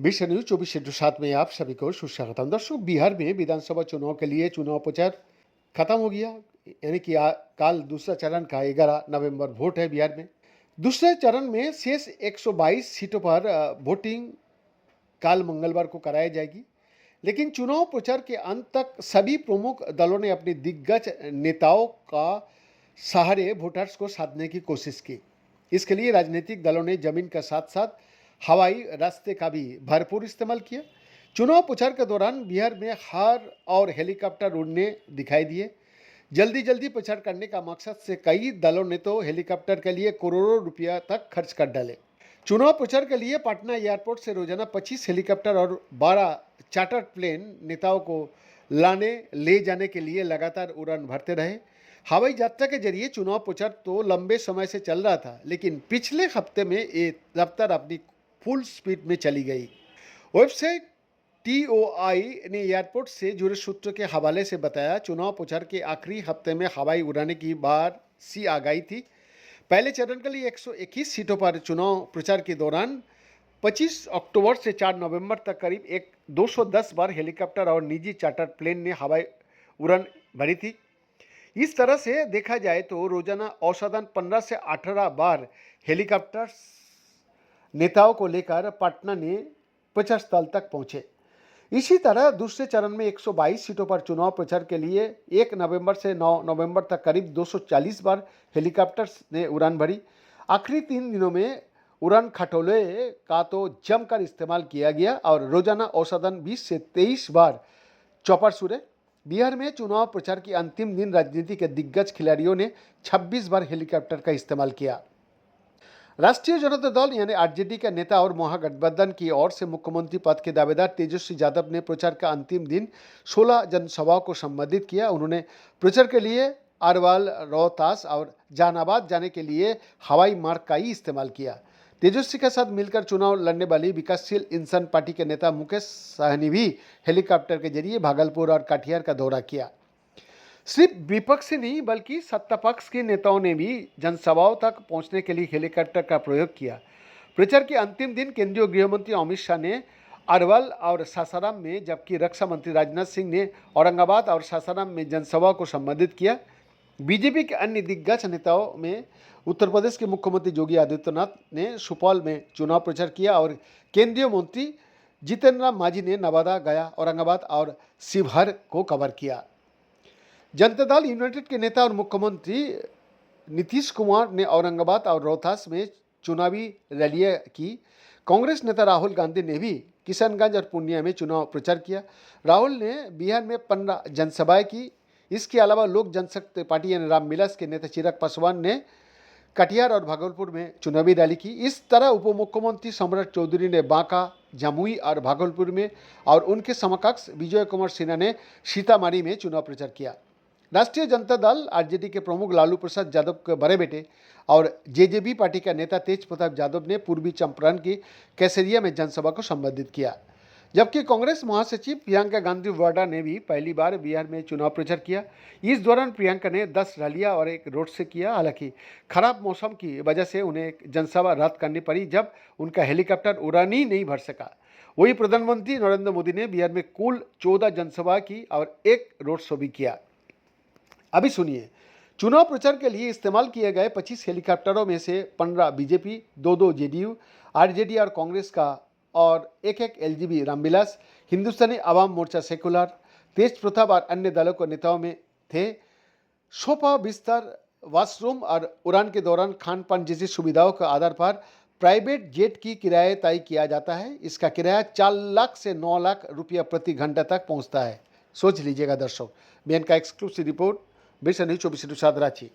विश्व न्यूज 24/7 में आप सभी को सुस्वागतम। दर्शक, बिहार में विधानसभा चुनाव के लिए चुनाव प्रचार खत्म हो गया। यानी कि काल दूसरा चरण का 11 नवंबर वोट है बिहार में। दूसरे चरण में शेष 122 सीटों पर वोटिंग काल मंगलवार को कराई जाएगी। लेकिन चुनाव प्रचार के अंत तक सभी प्रमुख दलों ने अपने दिग्गज नेताओं का सहारे वोटर्स को साधने की कोशिश की। इसके लिए राजनीतिक दलों ने जमीन के साथ साथ हवाई रास्ते का भी भरपूर इस्तेमाल किया। चुनाव प्रचार के दौरान बिहार में हार और हेलीकॉप्टर उड़ने दिखाई दिए। जल्दी जल्दी प्रचार करने का मकसद से कई दलों ने तो हेलीकॉप्टर के लिए करोड़ों रुपया तक खर्च कर डाले। चुनाव प्रचार के लिए पटना एयरपोर्ट से रोजाना 25 हेलीकॉप्टर और 12 चार्टर प्लेन नेताओं को लाने ले जाने के लिए लगातार उड़ान भरते रहे। हवाई यात्रा के जरिए चुनाव प्रचार तो लंबे समय से चल रहा था, लेकिन पिछले हफ्ते में ये रफ्तार अपनी फुल स्पीड में चली गई। वेबसाइट टीओआई ने एयरपोर्ट से जुड़े सूत्रों के हवाले से बताया, चुनाव प्रचार के आखिरी हफ्ते में हवाई उड़ाने की बार सी आ गई थी। पहले चरण के लिए 121 सीटों पर चुनाव प्रचार के दौरान 25 अक्टूबर से 4 नवंबर तक करीब 210 बार हेलीकॉप्टर और निजी चार्टर प्लेन ने हवाई उड़ान भरी थी। इस तरह से देखा जाए तो रोजाना औसतन 15 से 18 बार हेलीकॉप्टर नेताओं को लेकर पटना ने प्रचार स्थल तक पहुंचे। इसी तरह दूसरे चरण में 122 सीटों पर चुनाव प्रचार के लिए 1 नवंबर से 9 नवंबर तक करीब 240 बार हेलीकॉप्टर्स ने उड़ान भरी। आखिरी 3 दिनों में उड़ान खटोले का तो जमकर इस्तेमाल किया गया और रोजाना औसतन 20 से 23 बार चौपर्स उड़े। बिहार में चुनाव प्रचार के अंतिम दिन राजनीति के दिग्गज खिलाड़ियों ने 26 बार हेलीकॉप्टर का इस्तेमाल किया। राष्ट्रीय जनता दल यानी आरजेडी के नेता और महागठबंधन की ओर से मुख्यमंत्री पद के दावेदार तेजस्वी यादव ने प्रचार का अंतिम दिन 16 जनसभाओं को संबोधित किया। उन्होंने प्रचार के लिए अरवल, रोहतास और जहानाबाद जाने के लिए हवाई मार्ग का ही इस्तेमाल किया। तेजस्वी के साथ मिलकर चुनाव लड़ने वाली विकासशील इंसान पार्टी के नेता मुकेश सहनी भी हेलीकॉप्टर के जरिए भागलपुर और कटिहार का दौरा किया। सिर्फ विपक्ष से नहीं बल्कि सत्ता पक्ष के नेताओं ने भी जनसभाओं तक पहुंचने के लिए हेलीकॉप्टर का प्रयोग किया। प्रचार के अंतिम दिन केंद्रीय गृह मंत्री अमित शाह ने अरवल और सासाराम में, जबकि रक्षा मंत्री राजनाथ सिंह ने औरंगाबाद और सासाराम में जनसभाओं को संबोधित किया। बीजेपी के अन्य दिग्गज नेताओं में उत्तर प्रदेश के मुख्यमंत्री योगी आदित्यनाथ ने सुपौल में चुनाव प्रचार किया और केंद्रीय मंत्री जीतन राम मांझी ने नवादा, गया, औरंगाबाद और शिवहर को कवर किया। जनता दल यूनाइटेड के नेता और मुख्यमंत्री नीतीश कुमार ने औरंगाबाद और रोहतास में चुनावी रैलियां की। कांग्रेस नेता राहुल गांधी ने भी किशनगंज और पूर्णिया में चुनाव प्रचार किया। राहुल ने बिहार में 15 जनसभाएं की। इसके अलावा लोक जनशक्ति पार्टी यानी रामविलास के नेता चिराग पासवान ने कटिहार और भागलपुर में चुनावी रैली की। इस तरह उप मुख्यमंत्री सम्राट चौधरी ने बांका, जमुई और भागलपुर में और उनके समकक्ष विजय कुमार सिन्हा ने सीतामढ़ी में चुनाव प्रचार किया। राष्ट्रीय जनता दल आरजेडी के प्रमुख लालू प्रसाद यादव के बड़े बेटे और जेजेपी पार्टी का नेता तेज प्रताप यादव ने पूर्वी चंपारण की केसरिया में जनसभा को संबोधित किया। जबकि कांग्रेस महासचिव प्रियंका गांधी वाड्रा ने भी पहली बार बिहार में चुनाव प्रचार किया। इस दौरान प्रियंका ने 10 रैलियां और एक रोड शो किया। हालांकि खराब मौसम की वजह से उन्हें एक जनसभा रद्द करनी पड़ी, जब उनका हेलीकॉप्टर उड़ान ही नहीं भर सका। वही प्रधानमंत्री नरेंद्र मोदी ने बिहार में कुल 14 जनसभा की और एक रोड शो भी किया। अभी सुनिए, चुनाव प्रचार के लिए इस्तेमाल किए गए 25 हेलीकॉप्टरों में से 15 बीजेपी, 2 जेडीयू, आरजेडी और कांग्रेस का और एक एलजेपी रामविलास, हिंदुस्तानी आवाम मोर्चा सेकुलर, तेज प्रताप और अन्य दलों के नेताओं में थे। सोफा, बिस्तर, वॉशरूम और उड़ान के दौरान खान पान जैसी सुविधाओं के आधार पर प्राइवेट जेट की किराया तय किया जाता है। इसका किराया 4 लाख से 9 लाख रुपया प्रति घंटा तक पहुंचता है। सोच लीजिएगा दर्शक। बीएन का एक्सक्लूसिव रिपोर्ट, विश्व न्यूज 24/7 रांची।